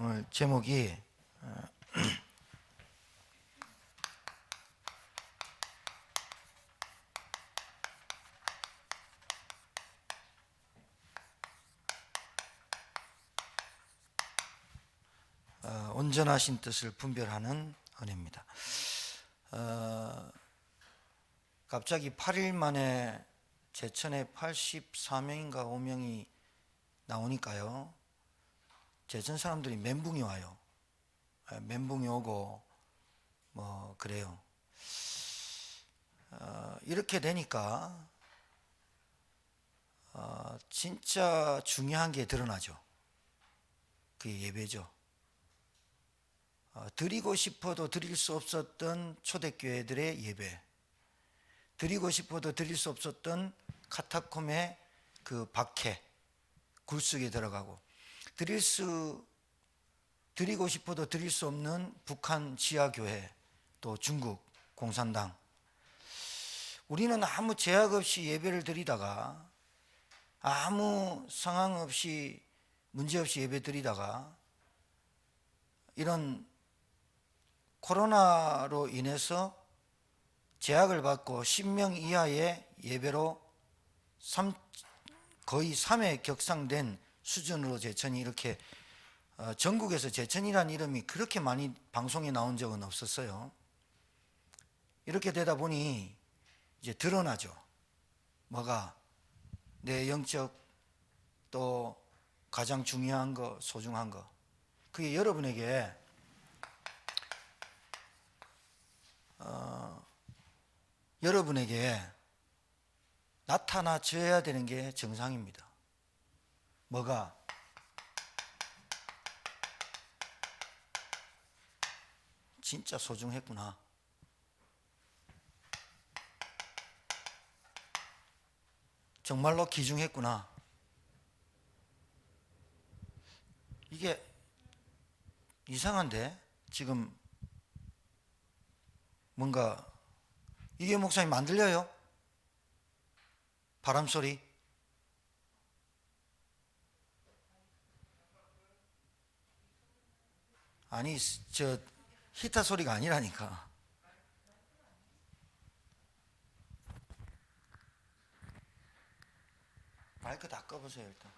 오늘 제목이 온전하신 뜻을 분별하는 은혜입니다. 갑자기 8일 만에 제천에 84명인가 5명이 나오니까요. 제천 사람들이 멘붕이 와요. 멘붕이 오고 뭐 그래요. 이렇게 되니까 진짜 중요한 게 드러나죠. 그게 예배죠. 드리고 싶어도 드릴 수 없었던 초대교회들의 예배, 드리고 싶어도 드릴 수 없었던 카타콤의 그 박해, 굴속에 들어가고, 드리고 싶어도 드릴 수 없는 북한 지하교회, 또 중국 공산당. 우리는 아무 제약 없이 예배를 드리다가, 아무 상황 없이 문제 없이 예배 드리다가 이런 코로나로 인해서 제약을 받고 10명 이하의 예배로 거의 3회 격상된 수준으로 제천이 이렇게 전국에서 제천이라는 이름이 그렇게 많이 방송에 나온 적은 없었어요. 이렇게 되다 보니 이제 드러나죠. 뭐가 내 영적 또 가장 중요한 거, 소중한 거. 그게 여러분에게 나타나져야 되는 게 정상입니다. 뭐가? 진짜 소중했구나. 정말로 귀중했구나. 이게 이상한데 지금 뭔가 이게 목사님 안 들려요? 바람소리? 아니 저 히터 소리가 아니라니까. 마이크 다 꺼보세요 일단.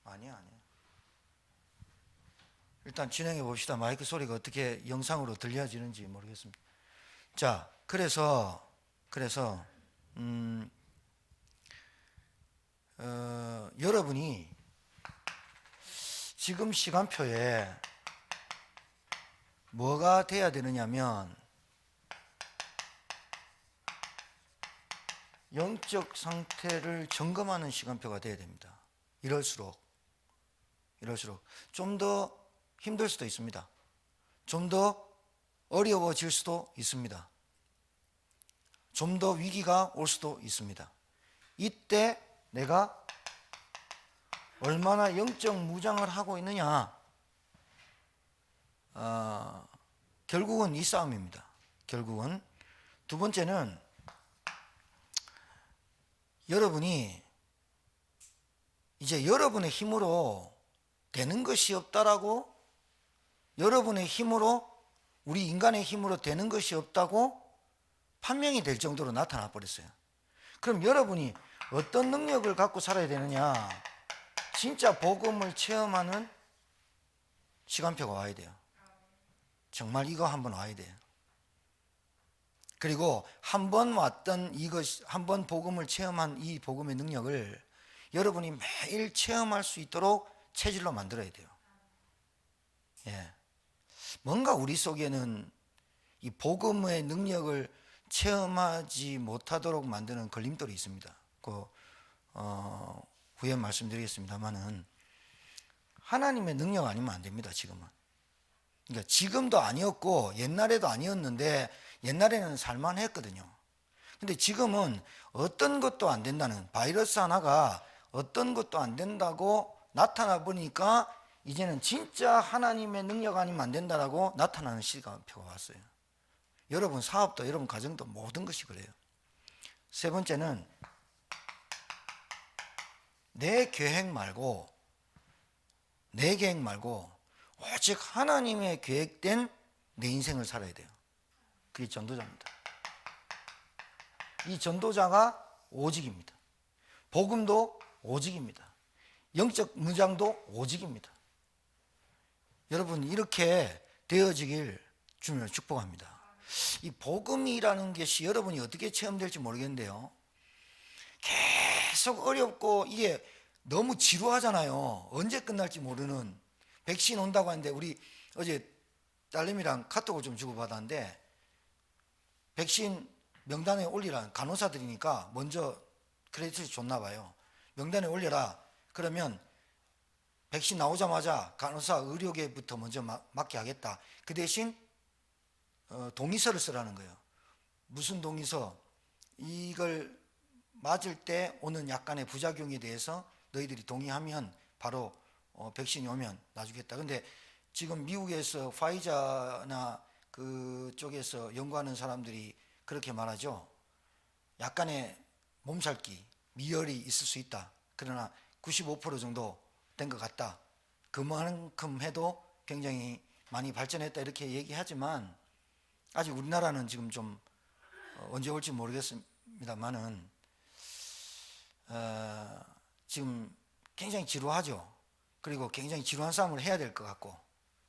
아니야. 일단 진행해 봅시다. 마이크 소리가 어떻게 영상으로 들려지는지 모르겠습니다. 자, 그래서 여러분이 지금 시간표에 뭐가 돼야 되느냐면 영적 상태를 점검하는 시간표가 돼야 됩니다. 이럴수록 좀 더 힘들 수도 있습니다. 좀 더 어려워질 수도 있습니다. 좀 더 위기가 올 수도 있습니다. 이때 내가 얼마나 영적 무장을 하고 있느냐, 결국은 이 싸움입니다. 결국은 두 번째는 여러분이 이제 여러분의 힘으로 되는 것이 없다라고, 여러분의 힘으로, 우리 인간의 힘으로 되는 것이 없다고 판명이 될 정도로 나타나 버렸어요. 그럼 여러분이 어떤 능력을 갖고 살아야 되느냐? 진짜 복음을 체험하는 시간표가 와야 돼요. 정말 이거 한번 와야 돼요. 그리고 한 번 왔던 이것, 한 번 복음을 체험한 이 복음의 능력을 여러분이 매일 체험할 수 있도록 체질로 만들어야 돼요. 예. 뭔가 우리 속에는 이 복음의 능력을 체험하지 못하도록 만드는 걸림돌이 있습니다. 후에 말씀드리겠습니다만은 하나님의 능력 아니면 안 됩니다. 지금은. 그러니까 지금도 아니었고 옛날에도 아니었는데 옛날에는 살만했거든요. 근데 지금은 어떤 것도 안 된다는, 바이러스 하나가 어떤 것도 안 된다고 나타나 보니까 이제는 진짜 하나님의 능력 아니면 안 된다라고 나타나는 시간표가 왔어요. 여러분 사업도 여러분 가정도 모든 것이 그래요. 세 번째는 내 계획 말고 오직 하나님의 계획된 내 인생을 살아야 돼요. 그게 전도자입니다. 이 전도자가 오직입니다. 복음도 오직입니다. 영적 무장도 오직입니다. 여러분, 이렇게 되어지길 주님을 축복합니다. 이 복음이라는 것이 여러분이 어떻게 체험될지 모르겠는데요, 계속 어렵고 이게 너무 지루하잖아요. 언제 끝날지 모르는. 백신 온다고 하는데, 우리 어제 딸내미랑 카톡을 좀 주고받았는데, 백신 명단에 올리라, 간호사들이니까 먼저 크레딧이 줬나 봐요. 명단에 올려라. 그러면 백신 나오자마자 간호사 의료계부터 먼저 맞게 하겠다. 그 대신 동의서를 쓰라는 거예요. 무슨 동의서? 이걸 맞을 때 오는 약간의 부작용에 대해서 너희들이 동의하면 바로 백신이 오면 놔주겠다. 근데 지금 미국에서 파이자나 그쪽에서 연구하는 사람들이 그렇게 말하죠. 약간의 몸살기, 미열이 있을 수 있다. 그러나 95% 정도 된 것 같다. 그만큼 해도 굉장히 많이 발전했다 이렇게 얘기하지만, 아직 우리나라는 지금 좀 언제 올지 모르겠습니다만은 지금 굉장히 지루하죠. 그리고 굉장히 지루한 싸움을 해야 될 것 같고,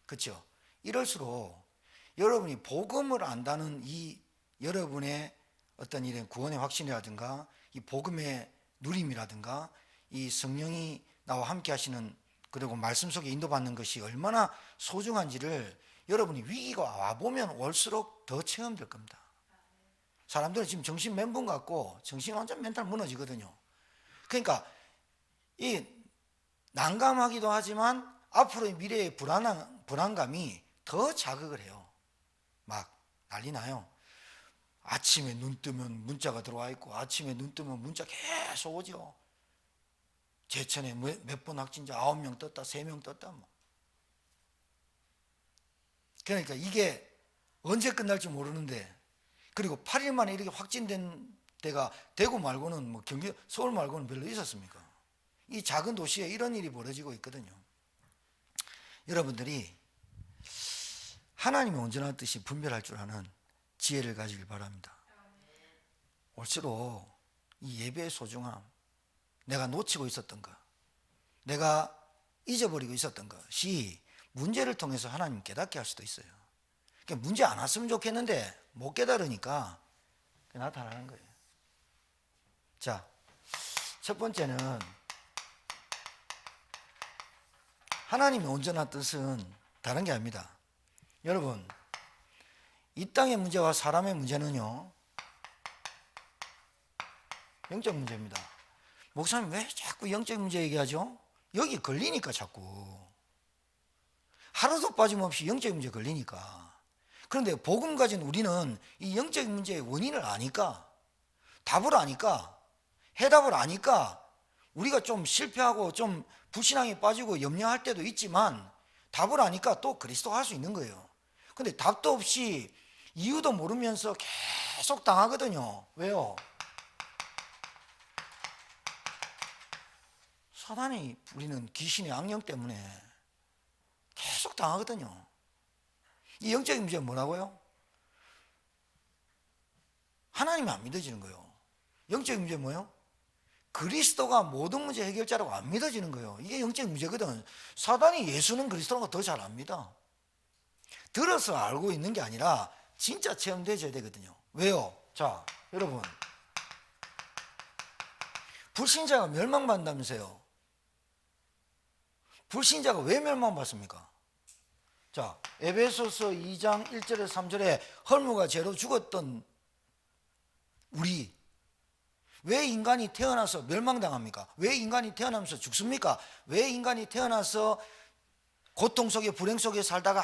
그렇죠? 이럴수록 여러분이 복음을 안다는 이 여러분의 어떤 이런 구원의 확신이라든가 이 복음의 누림이라든가 이 성령이 나와 함께 하시는, 그리고 말씀 속에 인도받는 것이 얼마나 소중한지를 여러분이 위기가 와보면 올수록 더 체험될 겁니다. 사람들은 지금 정신 멘붕 같고 정신 완전 멘탈 무너지거든요. 그러니까 이 난감하기도 하지만 앞으로의 미래의 불안감이 더 자극을 해요. 막 난리 나요. 아침에 눈 뜨면 문자가 들어와 있고, 아침에 눈 뜨면 문자 계속 오죠. 제천에 몇 번 확진자 9명 떴다, 3명 떴다. 뭐. 그러니까 이게 언제 끝날지 모르는데, 그리고 8일 만에 이렇게 확진된 데가 대구 말고는 뭐 경기, 서울 말고는 별로 있었습니까? 이 작은 도시에 이런 일이 벌어지고 있거든요. 여러분들이 하나님이 온전한 뜻이 분별할 줄 아는 지혜를 가지길 바랍니다. 올수록 이 예배의 소중함, 내가 놓치고 있었던 것, 내가 잊어버리고 있었던 것이 문제를 통해서 하나님 깨닫게 할 수도 있어요. 그러니까 문제 안 왔으면 좋겠는데 못 깨달으니까 나타나는 거예요. 자, 첫 번째는 하나님의 온전한 뜻은 다른 게 아닙니다. 여러분, 이 땅의 문제와 사람의 문제는요, 영적 문제입니다. 목사님 왜 자꾸 영적 문제 얘기하죠? 여기 걸리니까 자꾸. 하루도 빠짐없이 영적 문제 걸리니까. 그런데 복음 가진 우리는 이 영적 문제의 원인을 아니까, 답을 아니까, 해답을 아니까 우리가 좀 실패하고 좀 불신앙에 빠지고 염려할 때도 있지만, 답을 아니까 또 그리스도가 할 수 있는 거예요. 근데 답도 없이 이유도 모르면서 계속 당하거든요. 왜요? 사단이 부리는 귀신의 악령 때문에 계속 당하거든요. 이 영적인 문제는 뭐라고요? 하나님이 안 믿어지는 거예요. 영적인 문제는 뭐예요? 그리스도가 모든 문제 해결자라고 안 믿어지는 거예요. 이게 영적인 문제거든. 사단이 예수는 그리스도라고 더 잘 압니다. 들어서 알고 있는 게 아니라 진짜 체험되어야 되거든요. 왜요? 자, 여러분, 불신자가 멸망받는다면서요. 불신자가 왜 멸망받습니까? 자, 에베소서 2장 1절에서 3절에 헐무가 죄로 죽었던 우리, 왜 인간이 태어나서 멸망당합니까? 왜 인간이 태어나면서 죽습니까? 왜 인간이 태어나서 고통 속에 불행 속에 살다가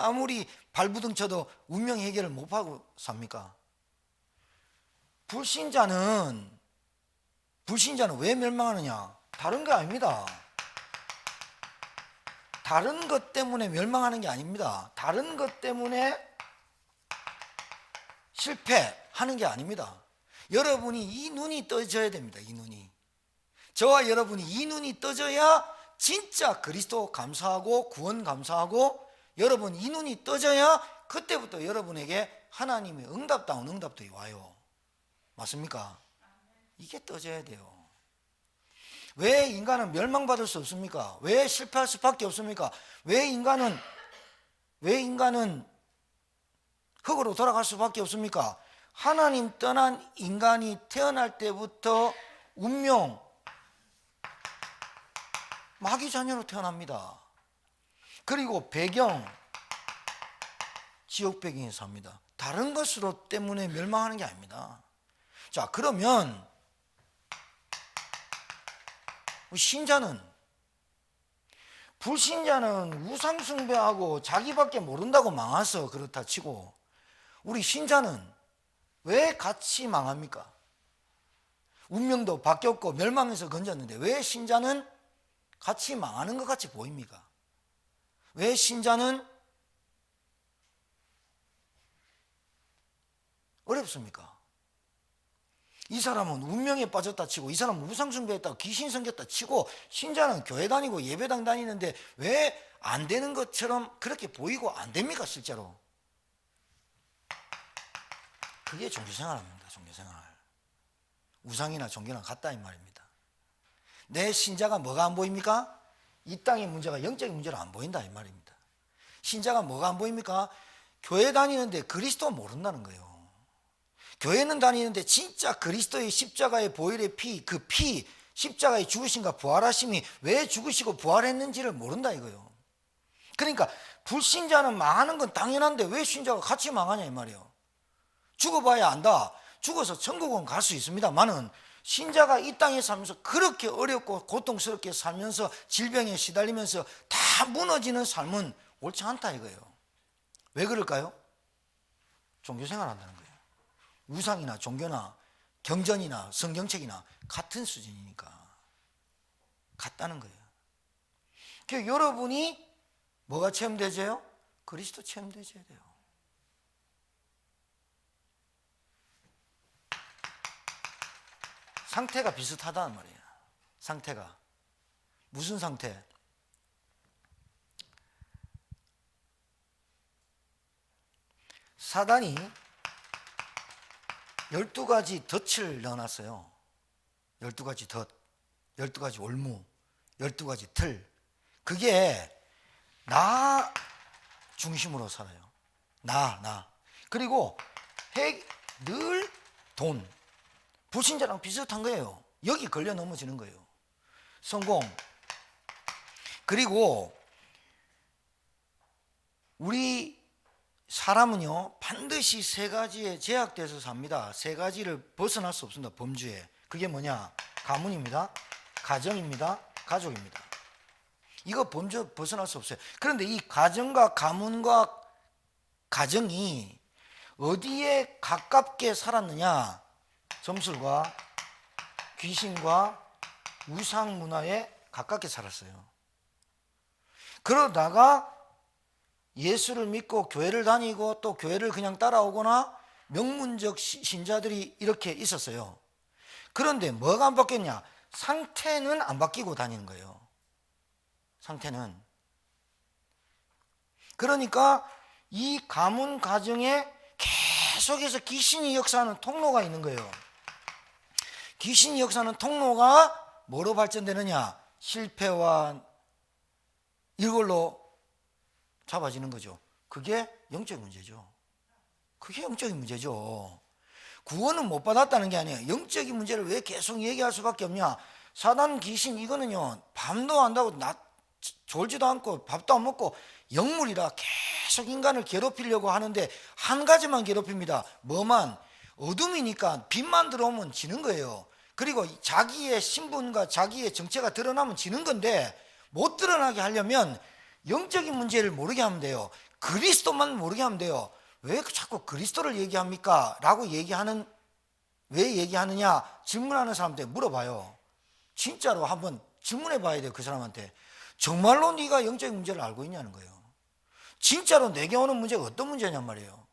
아무리 발부둥 쳐도 운명 해결을 못하고 삽니까? 불신자는 왜 멸망하느냐? 다른 게 아닙니다. 다른 것 때문에 멸망하는 게 아닙니다. 다른 것 때문에 실패하는 게 아닙니다. 여러분이 이 눈이 떠져야 됩니다. 이 눈이. 저와 여러분이 이 눈이 떠져야 진짜 그리스도 감사하고 구원 감사하고, 여러분 이 눈이 떠져야 그때부터 여러분에게 하나님의 응답다운 응답들이 와요. 맞습니까? 이게 떠져야 돼요. 왜 인간은 멸망받을 수 없습니까? 왜 실패할 수밖에 없습니까? 왜 인간은 흙으로 돌아갈 수밖에 없습니까? 하나님 떠난 인간이 태어날 때부터 운명 마귀 자녀로 태어납니다. 그리고 배경 지옥 배경에 삽니다. 다른 것으로 때문에 멸망하는 게 아닙니다. 자, 그러면 신자는, 불신자는 우상숭배하고 자기밖에 모른다고 망해서 그렇다 치고, 우리 신자는 왜 같이 망합니까? 운명도 바뀌었고 멸망에서 건졌는데 왜 신자는 같이 망하는 것 같이 보입니까? 왜 신자는 어렵습니까? 이 사람은 운명에 빠졌다 치고, 이 사람은 우상숭배했다, 귀신 섬겼다 치고, 신자는 교회 다니고 예배당 다니는데 왜 안 되는 것처럼 그렇게 보이고 안 됩니까? 실제로 그게 종교생활입니다. 종교생활. 우상이나 종교나 같다 이 말입니다. 내 신자가 뭐가 안 보입니까? 이 땅의 문제가 영적인 문제로 안 보인다 이 말입니다. 신자가 뭐가 안 보입니까? 교회 다니는데 그리스도 모른다는 거예요. 교회는 다니는데 진짜 그리스도의 십자가의 보혈의 피, 그 피, 십자가의 죽으심과 부활하심이 왜 죽으시고 부활했는지를 모른다 이거예요. 그러니까 불신자는 망하는 건 당연한데 왜 신자가 같이 망하냐 이 말이에요. 죽어봐야 안다. 죽어서 천국은 갈 수 있습니다만은, 신자가 이 땅에 살면서 그렇게 어렵고 고통스럽게 살면서 질병에 시달리면서 다 무너지는 삶은 옳지 않다 이거예요. 왜 그럴까요? 종교생활 한다는 거예요. 우상이나 종교나 경전이나 성경책이나 같은 수준이니까 같다는 거예요. 그러니까 여러분이 뭐가 체험되져요? 그리스도 체험되져야 돼요. 상태가 비슷하다는 말이에요. 상태가 무슨 상태? 사단이 12가지 덫을 넣어놨어요. 12가지 덫, 12가지 올무, 12가지 틀. 그게 나 중심으로 살아요. 나. 그리고 늘 돈. 불신자랑 비슷한 거예요. 여기 걸려 넘어지는 거예요. 성공. 그리고 우리 사람은요, 반드시 세 가지에 제약돼서 삽니다. 세 가지를 벗어날 수 없습니다. 범주에. 그게 뭐냐? 가문입니다. 가정입니다. 가족입니다. 이거 범주 벗어날 수 없어요. 그런데 이 가정과 가문과 가정이 어디에 가깝게 살았느냐? 점술과 귀신과 우상 문화에 가깝게 살았어요. 그러다가 예수를 믿고 교회를 다니고 또 교회를 그냥 따라오거나 명문적 신자들이 이렇게 있었어요. 그런데 뭐가 안 바뀌었냐? 상태는 안 바뀌고 다니는 거예요. 상태는. 그러니까 이 가문 가정에 계속해서 귀신이 역사하는 통로가 있는 거예요. 귀신이 역사하는 통로가 뭐로 발전되느냐? 실패와 이걸로 잡아지는 거죠. 그게 영적인 문제죠. 그게 영적인 문제죠. 구원은 못 받았다는 게 아니에요. 영적인 문제를 왜 계속 얘기할 수밖에 없냐? 사단 귀신 이거는요, 밤도 안 자고 낮 졸지도 않고 밥도 안 먹고 영물이라 계속 인간을 괴롭히려고 하는데 한 가지만 괴롭힙니다. 뭐만? 어둠이니까 빛만 들어오면 지는 거예요. 그리고 자기의 신분과 자기의 정체가 드러나면 지는 건데, 못 드러나게 하려면 영적인 문제를 모르게 하면 돼요. 그리스도만 모르게 하면 돼요. 왜 자꾸 그리스도를 얘기합니까? 라고 왜 얘기하느냐? 질문하는 사람한테 물어봐요. 진짜로 한번 질문해 봐야 돼요. 그 사람한테. 정말로 네가 영적인 문제를 알고 있냐는 거예요. 진짜로 내게 오는 문제가 어떤 문제냔 말이에요.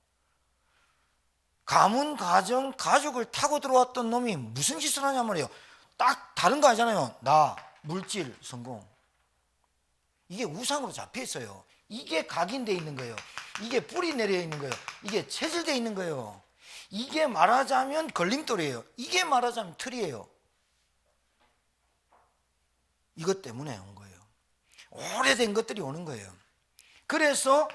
가문, 가정, 가족을 타고 들어왔던 놈이 무슨 짓을 하냔 말이에요. 딱 다른 거 아니잖아요. 나, 물질, 성공. 이게 우상으로 잡혀 있어요. 이게 각인되어 있는 거예요. 이게 뿌리 내려 있는 거예요. 이게 체질되어 있는 거예요. 이게 말하자면 걸림돌이에요. 이게 말하자면 틀이에요. 이것 때문에 온 거예요. 오래된 것들이 오는 거예요. 그래서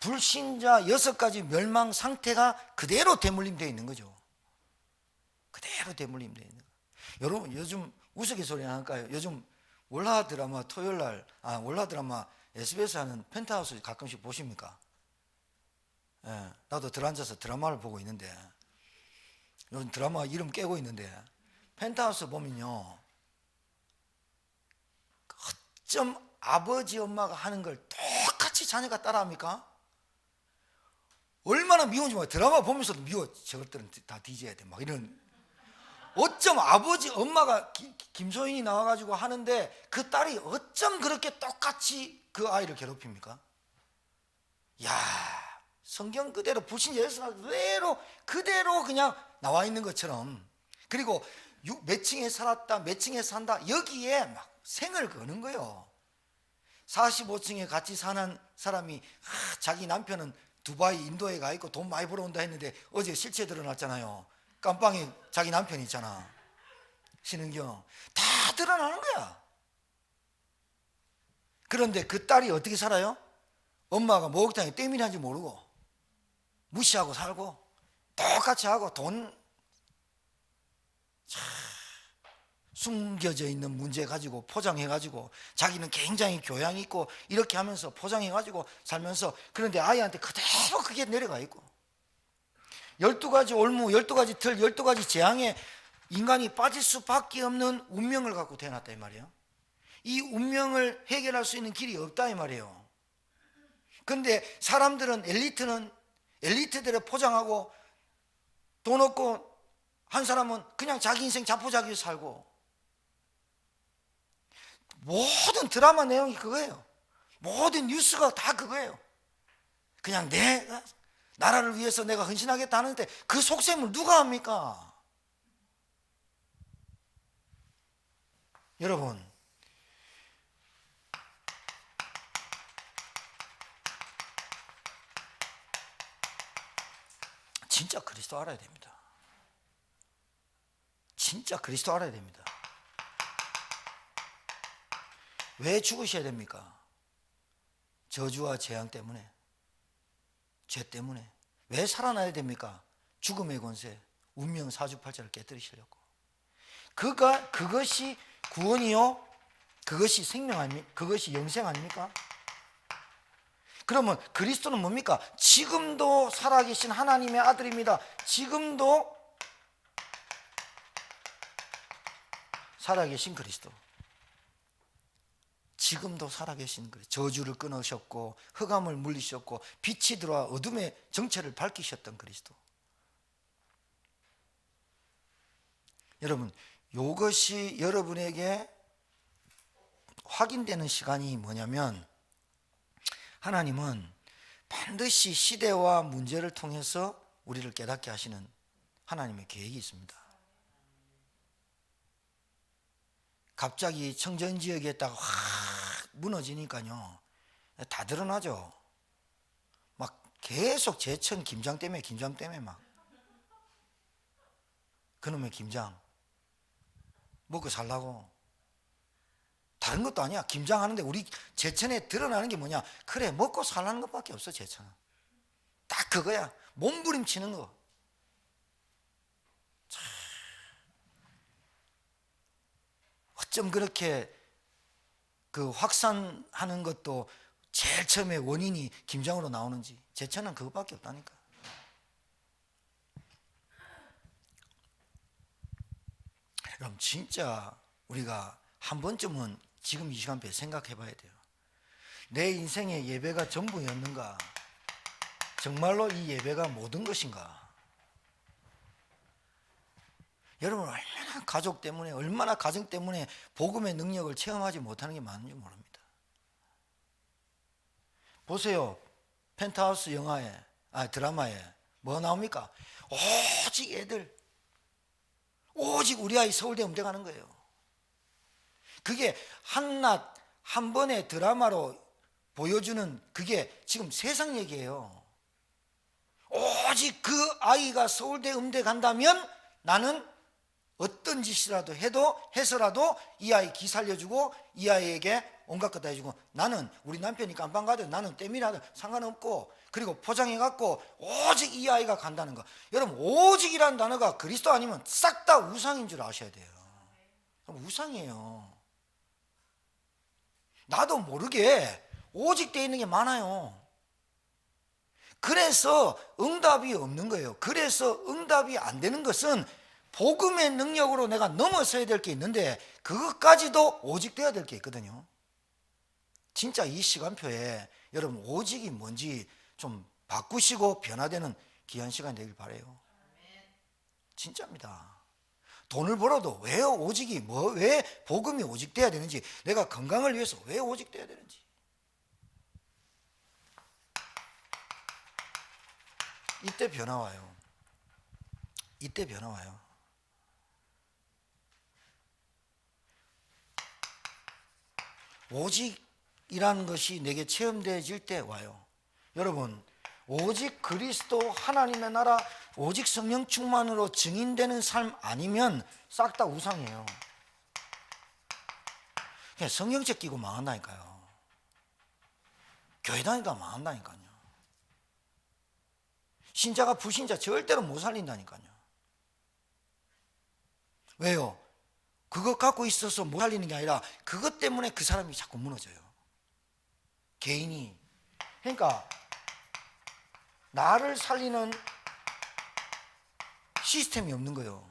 불신자 6가지 멸망 상태가 그대로 대물림되어 있는 거죠. 그대로 대물림되어 있는 거예요. 여러분 요즘 우스갯소리 할까요? 요즘 월화 드라마 토요일날 월화 드라마 SBS 하는 펜트하우스 가끔씩 보십니까? 예, 나도 들어앉아서 드라마를 보고 있는데 요즘 드라마 이름 깨고 있는데 펜트하우스 보면요, 어쩜 아버지 엄마가 하는 걸 똑같이 자녀가 따라합니까? 얼마나 미운지 몰라요. 드라마 보면서도 미워. 저것들은 다 뒤져야 돼 막 이런. 어쩜 아버지 엄마가 김소연이 나와가지고 하는데 그 딸이 어쩜 그렇게 똑같이 그 아이를 괴롭힙니까? 야, 성경 그대로 불신자 예수가 그대로 그냥 나와 있는 것처럼. 그리고 몇 층에 살았다 몇 층에 산다 여기에 막 생을 거는 거예요. 45층에 같이 사는 사람이 자기 남편은 두바이 인도에 가 있고 돈 많이 벌어온다 했는데 어제 실체 드러났잖아요. 깜빵에 자기 남편이 있잖아. 신은경 다 드러나는 거야. 그런데 그 딸이 어떻게 살아요? 엄마가 목욕탕에 때밀한지 모르고 무시하고 살고 똑같이 하고 돈 숨겨져 있는 문제 가지고 포장해 가지고 자기는 굉장히 교양 있고 이렇게 하면서 포장해 가지고 살면서, 그런데 아이한테 그대로 그게 내려가 있고 12가지 올무, 12가지 틀, 12가지 재앙에 인간이 빠질 수밖에 없는 운명을 갖고 태어났다 이 말이에요. 이 운명을 해결할 수 있는 길이 없다 이 말이에요. 그런데 사람들은 엘리트는 엘리트대로 포장하고 돈 없고 한 사람은 그냥 자기 인생 자포자기로 살고, 모든 드라마 내용이 그거예요. 모든 뉴스가 다 그거예요. 그냥 내가 나라를 위해서 내가 헌신하겠다 하는데 그 속셈을 누가 합니까? 여러분, 진짜 그리스도 알아야 됩니다. 진짜 그리스도 알아야 됩니다. 왜 죽으셔야 됩니까? 저주와 재앙 때문에, 죄 때문에. 왜 살아나야 됩니까? 죽음의 권세, 운명 사주팔자를 깨뜨리시려고. 그것이 구원이요? 그것이 생명 아닙니까? 그것이 영생 아닙니까? 그러면 그리스도는 뭡니까? 지금도 살아계신 하나님의 아들입니다. 지금도 살아계신 그리스도. 지금도 살아계신 그리스도. 저주를 끊으셨고 흑암을 물리셨고 빛이 들어와 어둠의 정체를 밝히셨던 그리스도. 여러분, 이것이 여러분에게 확인되는 시간이 뭐냐면, 하나님은 반드시 시대와 문제를 통해서 우리를 깨닫게 하시는 하나님의 계획이 있습니다. 갑자기 청정지역에다가 확 무너지니까요, 다 드러나죠. 막 계속 제천 김장 때문에 막 그놈의 김장 먹고 살라고. 다른 것도 아니야. 김장하는데 우리 제천에 드러나는 게 뭐냐? 그래, 먹고 살라는 것밖에 없어. 제천은 딱 그거야. 몸부림치는 거. 참, 어쩜 그렇게 그 확산하는 것도 제일 처음에 원인이 김장으로 나오는지. 제천은 그것밖에 없다니까. 그럼 진짜 우리가 한 번쯤은 지금 이 시간표에 생각해 봐야 돼요. 내 인생의 예배가 전부였는가? 정말로 이 예배가 모든 것인가? 여러분, 얼마나 가족 때문에, 얼마나 가정 때문에 복음의 능력을 체험하지 못하는 게 많은지 모릅니다. 보세요. 펜트하우스 드라마에 뭐 나옵니까? 오직 애들, 오직 우리 아이 서울대 음대 가는 거예요. 그게 한낮 한 번의 드라마로 보여주는 그게 지금 세상 얘기예요. 오직 그 아이가 서울대 음대 간다면 나는 어떤 짓이라도 해서라도 이 아이 기 살려주고 이 아이에게 온갖 것 다 해주고, 나는 우리 남편이 깜빵 가든 나는 때밀어도 상관없고, 그리고 포장해갖고 오직 이 아이가 간다는 거. 여러분, 오직이라는 단어가 그리스도 아니면 싹 다 우상인 줄 아셔야 돼요. 우상이에요. 나도 모르게 오직 되어 있는 게 많아요. 그래서 응답이 없는 거예요. 그래서 응답이 안 되는 것은 복음의 능력으로 내가 넘어서야 될 게 있는데, 그것까지도 오직 되어야 될 게 있거든요. 진짜 이 시간표에 여러분 오직이 뭔지 좀 바꾸시고 변화되는 귀한 시간 되길 바라요. 진짜입니다. 돈을 벌어도 왜 오직이 왜 복음이 오직 돼야 되는지, 내가 건강을 위해서 왜 오직 돼야 되는지. 이때 변화 와요. 이때 변화 와요. 오직이라는 것이 내게 체험되어질 때 와요. 여러분, 오직 그리스도 하나님의 나라, 오직 성령 충만으로 증인되는 삶 아니면 싹 다 우상이에요. 그냥 성경책 끼고 망한다니까요. 교회 다니다 망한다니까요. 신자가 불신자 절대로 못 살린다니까요. 왜요? 그것 갖고 있어서 못 살리는 게 아니라 그것 때문에 그 사람이 자꾸 무너져요. 개인이. 그러니까 나를 살리는 시스템이 없는 거예요.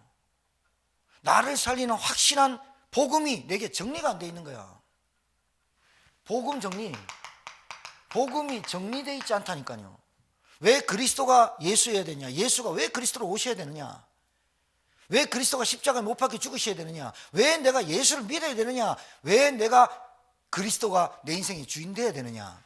나를 살리는 확실한 복음이 내게 정리가 안 돼 있는 거야. 복음 정리. 복음이 정리되어 있지 않다니까요. 왜 그리스도가 예수여야 되냐? 예수가 왜 그리스도로 오셔야 되느냐? 왜 그리스도가 십자가에 못 박혀 죽으셔야 되느냐? 왜 내가 예수를 믿어야 되느냐? 왜 내가 그리스도가 내 인생의 주인 되어야 되느냐?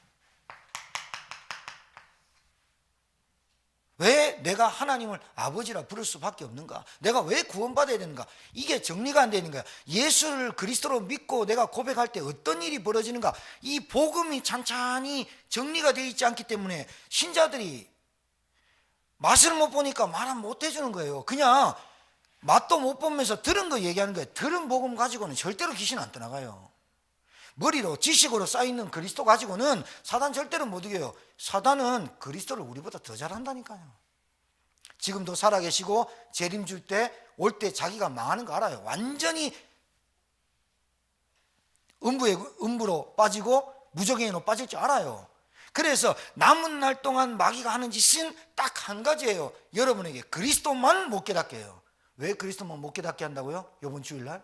왜 내가 하나님을 아버지라 부를 수밖에 없는가? 내가 왜 구원받아야 되는가? 이게 정리가 안 되는 거야. 예수를 그리스도로 믿고 내가 고백할 때 어떤 일이 벌어지는가? 이 복음이 찬찬히 정리가 되어 있지 않기 때문에 신자들이 맛을 못 보니까 말은 못 해주는 거예요. 그냥 맛도 못 보면서 들은 거 얘기하는 거예요. 들은 복음 가지고는 절대로 귀신 안 떠나가요. 머리로 지식으로 쌓여있는 그리스도 가지고는 사단 절대로 못 이겨요. 사단은 그리스도를 우리보다 더 잘한다니까요. 지금도 살아계시고 재림 줄 때 올 때 자기가 망하는 거 알아요. 완전히 음부로 빠지고 무적행위로 빠질 줄 알아요. 그래서 남은 날 동안 마귀가 하는 짓은 딱 한 가지예요. 여러분에게 그리스도만 못 깨닫게 해요. 왜 그리스도만 못 깨닫게 한다고요? 이번 주일날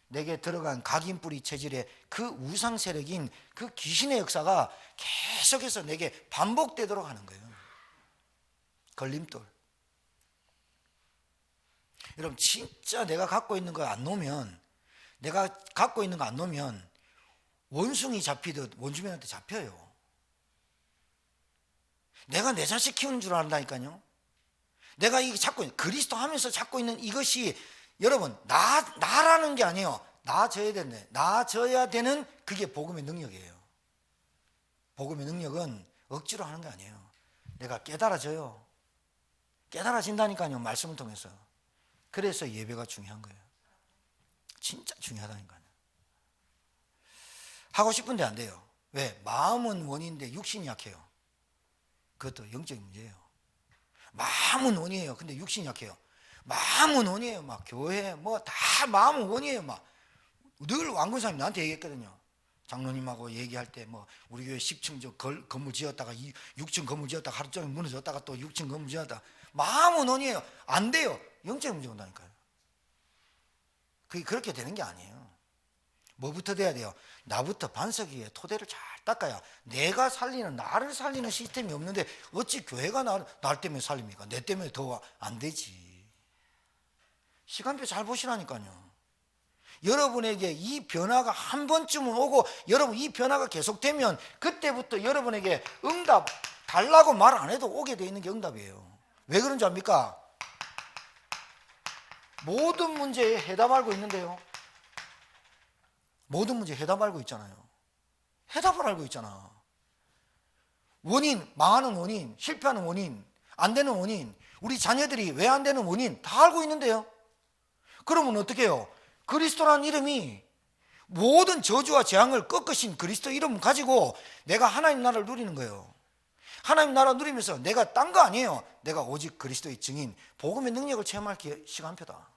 내게 들어간 각인뿌리 체질의 그 우상 세력인 그 귀신의 역사가 계속해서 내게 반복되도록 하는 거예요. 걸림돌. 여러분, 진짜 내가 갖고 있는 거 안 놓으면, 원숭이 잡히듯 원주민한테 잡혀요. 내가 내 자식 키우는 줄 안다니까요. 내가 이게 잡고 있는, 그리스도 하면서 잡고 있는 이것이 여러분 나라는 게 아니에요. 나아져야 되는 그게 복음의 능력이에요. 복음의 능력은 억지로 하는 게 아니에요. 내가 깨달아져요. 깨달아진다니까요. 말씀을 통해서. 그래서 예배가 중요한 거예요. 진짜 중요하다니까요. 하고 싶은데 안 돼요. 왜? 마음은 원인데 육신이 약해요. 그것도 영적인 문제예요. 마음은 원이에요. 근데 육신이 약해요. 마음은 원이에요. 막 교회 뭐 다 마음은 원이에요. 막 늘 왕군사님이 나한테 얘기했거든요. 장로님하고 얘기할 때 뭐 우리 교회 10층 저 건물 지었다가 6층 건물 지었다가 하루 종일 무너졌다가 또 6층 건물 지었다가 마음은 원이에요. 안 돼요. 영적인 문제가 온다니까요. 그게 그렇게 되는 게 아니에요. 뭐부터 돼야 돼요? 나부터 반석 위에 토대를 잘 닦아야, 내가 살리는, 나를 살리는 시스템이 없는데 어찌 교회가 날 때문에 살립니까? 내 때문에 더 안 되지. 시간표 잘 보시라니까요. 여러분에게 이 변화가 한 번쯤은 오고, 여러분 이 변화가 계속되면 그때부터 여러분에게 응답 달라고 말 안 해도 오게 돼 있는 게 응답이에요. 왜 그런 줄 압니까? 모든 문제에 해답 알고 있는데요. 모든 문제에 해답 알고 있잖아요. 해답을 알고 있잖아. 원인, 망하는 원인, 실패하는 원인, 안 되는 원인, 우리 자녀들이 왜 안 되는 원인 다 알고 있는데요. 그러면 어떻게 해요? 그리스도라는 이름이 모든 저주와 재앙을 꺾으신 그리스도 이름 가지고 내가 하나님 나라를 누리는 거예요. 하나님 나라 누리면서 내가 딴 거 아니에요. 내가 오직 그리스도의 증인, 복음의 능력을 체험할 시간표다.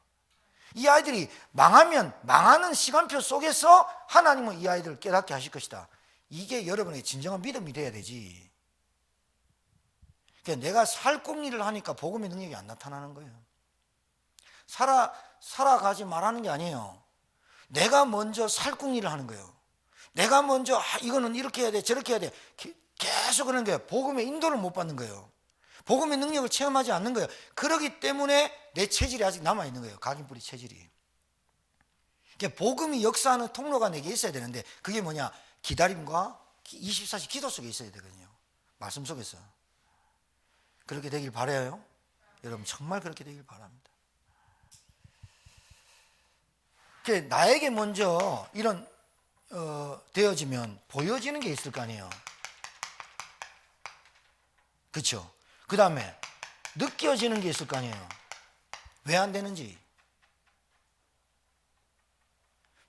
이 아이들이 망하면 망하는 시간표 속에서 하나님은 이 아이들을 깨닫게 하실 것이다. 이게 여러분의 진정한 믿음이 돼야 되지. 그러니까 내가 살궁리를 하니까 복음의 능력이 안 나타나는 거예요. 살아가지 말라는 게 아니에요. 내가 먼저 살궁리를 하는 거예요. 내가 먼저 이거는 이렇게 해야 돼, 저렇게 해야 돼. 계속 그러는 거예요. 복음의 인도를 못 받는 거예요. 복음의 능력을 체험하지 않는 거예요. 그렇기 때문에 내 체질이 아직 남아있는 거예요. 각인뿌리 체질이. 그러니까 복음이 역사하는 통로가 내게 있어야 되는데 그게 뭐냐? 기다림과 24시 기도 속에 있어야 되거든요. 말씀 속에서. 그렇게 되길 바라요. 여러분 정말 그렇게 되길 바랍니다. 나에게 먼저 이런 되어지면 보여지는 게 있을 거 아니에요. 그렇죠? 그 다음에 느껴지는 게 있을 거 아니에요. 왜 안 되는지.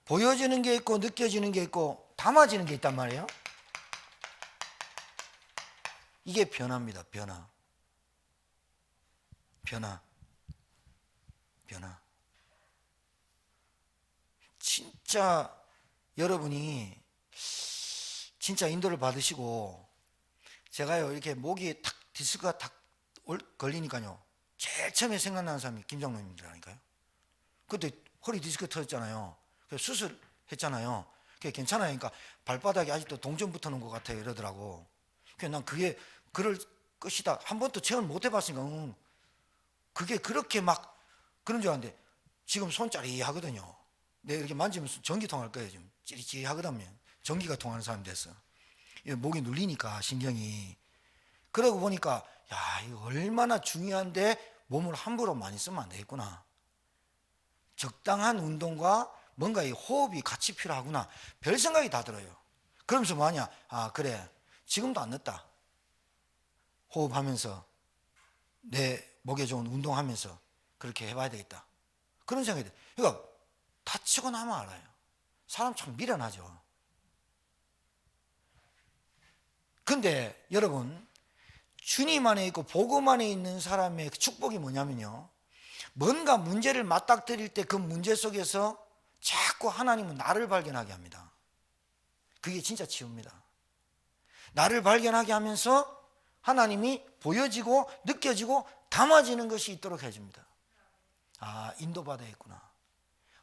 보여지는 게 있고 느껴지는 게 있고 담아지는 게 있단 말이에요. 이게 변화입니다. 변화. 진짜 여러분이 진짜 인도를 받으시고 제가요 이렇게 목이 탁 디스크가 탁 걸리니까요 제일 처음에 생각나는 사람이 김장로님이라니까요. 그때 허리 디스크 터졌잖아요. 그래서 수술했잖아요. 그게 괜찮아요. 그러니까 발바닥이 아직도 동전 붙어놓은 것 같아요 이러더라고. 그래서 난 그게 그럴 것이다 한 번도 체험을 못 해봤으니까 그게 그렇게 막 그런 줄 알았는데 지금 손 짜리하거든요. 내가 이렇게 만지면 전기 통할 거예요. 지금 찌릿찌릿하거든요. 전기가 통하는 사람이 됐어. 목이 눌리니까 신경이. 그러고 보니까 야 이거 얼마나 중요한데 몸을 함부로 많이 쓰면 안 되겠구나. 적당한 운동과 뭔가 이 호흡이 같이 필요하구나. 별 생각이 다 들어요. 그러면서 뭐하냐? 아 그래 지금도 안 늦다. 호흡하면서 내 목에 좋은 운동하면서 그렇게 해봐야 되겠다. 그런 생각이 들어요. 그러니까 다치고 나면 알아요. 사람 참 미련하죠. 근데 여러분 주님 안에 있고 복음 안에 있는 사람의 축복이 뭐냐면요, 뭔가 문제를 맞닥뜨릴 때 그 문제 속에서 자꾸 하나님은 나를 발견하게 합니다. 그게 진짜 치유입니다. 나를 발견하게 하면서 하나님이 보여지고 느껴지고 담아지는 것이 있도록 해줍니다. 아 인도받아야 했구나.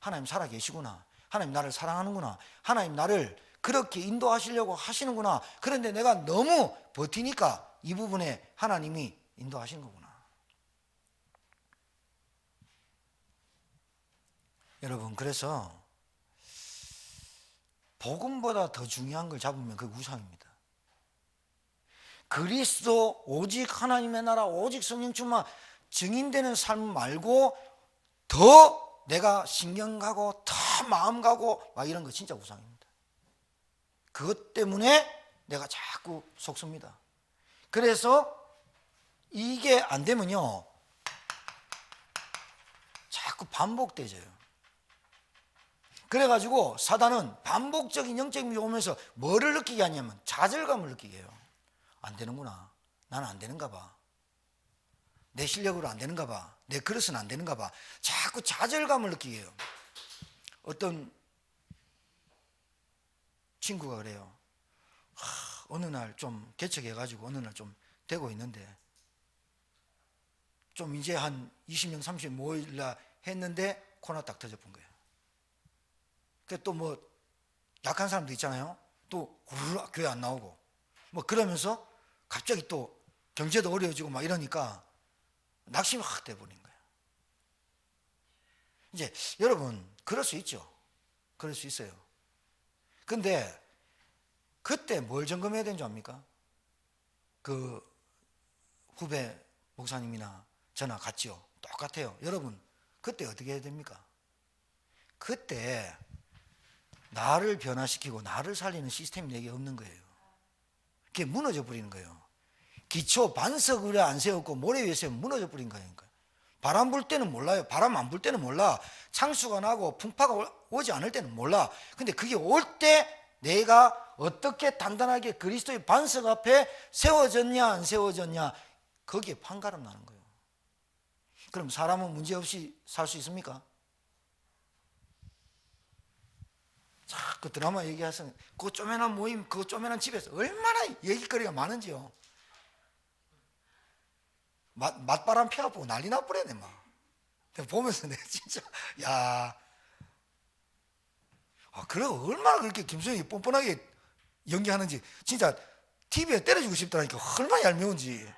하나님 살아계시구나. 하나님 나를 사랑하는구나. 하나님 나를 그렇게 인도하시려고 하시는구나. 그런데 내가 너무 버티니까 이 부분에 하나님이 인도하신 거구나. 여러분 그래서 복음보다 더 중요한 걸 잡으면 그게 우상입니다. 그리스도 오직 하나님의 나라 오직 성령 충만 증인되는 삶 말고 더 내가 신경 가고 더 마음 가고 막 이런 거 진짜 우상입니다. 그것 때문에 내가 자꾸 속습니다. 그래서 이게 안 되면요 자꾸 반복되져요. 그래가지고 사단은 반복적인 영적인 게 오면서 뭐를 느끼게 하냐면 좌절감을 느끼게 해요. 안 되는구나. 나는 안 되는가 봐. 내 실력으로 안 되는가 봐. 내 그릇은 안 되는가 봐. 자꾸 좌절감을 느끼게 해요. 어떤 친구가 그래요. 어느 날 좀 개척해가지고 어느 날 좀 되고 있는데 좀 이제 한 20명 30명 모일라 했는데 코로나 딱 터져본 거예요. 또 뭐 약한 사람도 있잖아요. 또 후루룩 교회 안 나오고 뭐 그러면서 갑자기 또 경제도 어려워지고 막 이러니까 낙심이 확 돼버린 거예요. 이제 여러분 그럴 수 있죠. 그럴 수 있어요. 근데 그때 뭘 점검해야 되는 줄 압니까? 그 후배 목사님이나 저나 같지요. 똑같아요. 여러분 그때 어떻게 해야 됩니까? 그때 나를 변화시키고 나를 살리는 시스템이 내게 없는 거예요. 그게 무너져 버리는 거예요. 기초 반석을 안 세웠고 모래 위에 세우면 무너져 버린 거니까. 바람 불 때는 몰라요. 바람 안 불 때는 몰라. 창수가 나고 풍파가 오지 않을 때는 몰라. 근데 그게 올 때 내가 어떻게 단단하게 그리스도의 반석 앞에 세워졌냐 안 세워졌냐, 거기에 판가름 나는 거예요. 그럼 사람은 문제 없이 살 수 있습니까? 자꾸 드라마 얘기해서 그 쪼매난 모임, 그 쪼매난 집에서 얼마나 얘기거리가 많은지요. 맞바람 펴갖고 난리 나버렸네 막. 보면서 내가 진짜 야, 그래 얼마나 그렇게 김수영이 뻔뻔하게 연기하는지 진짜 TV에 때려주고 싶더라니까. 얼마나 얄미운지.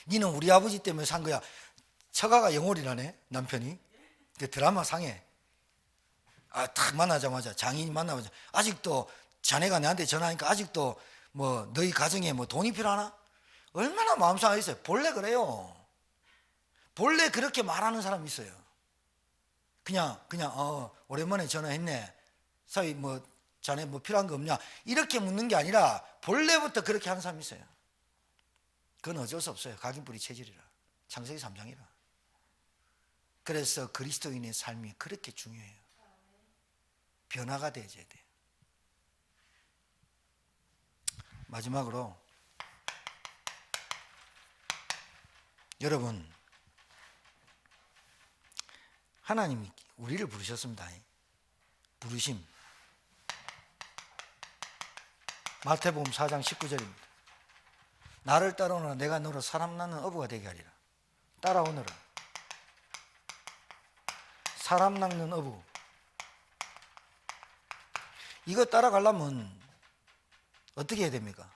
니는 우리 아버지 때문에 산 거야. 처가가 영월이라네 남편이. 그 드라마 상에 딱 만나자마자 장인이 만나자마자 아직도 자네가 내한테 전화하니까 아직도 뭐 너희 가정에 뭐 돈이 필요하나? 얼마나 마음 상하겠어요. 본래 그래요. 본래 그렇게 말하는 사람이 있어요. 그냥 오랜만에 전화했네. 사위 뭐 자네 뭐 필요한 거 없냐? 이렇게 묻는 게 아니라 본래부터 그렇게 하는 사람이 있어요. 그건 어쩔 수 없어요. 각인뿌리 체질이라. 창세기 3장이라. 그래서 그리스도인의 삶이 그렇게 중요해요. 변화가 되어야 돼요. 마지막으로 여러분, 하나님이 우리를 부르셨습니다. 부르심. 마태복음 4장 19절입니다. 나를 따라오너라. 내가 너로 사람 낳는 어부가 되게 하리라. 따라오너라. 사람 낳는 어부. 이거 따라가려면 어떻게 해야 됩니까?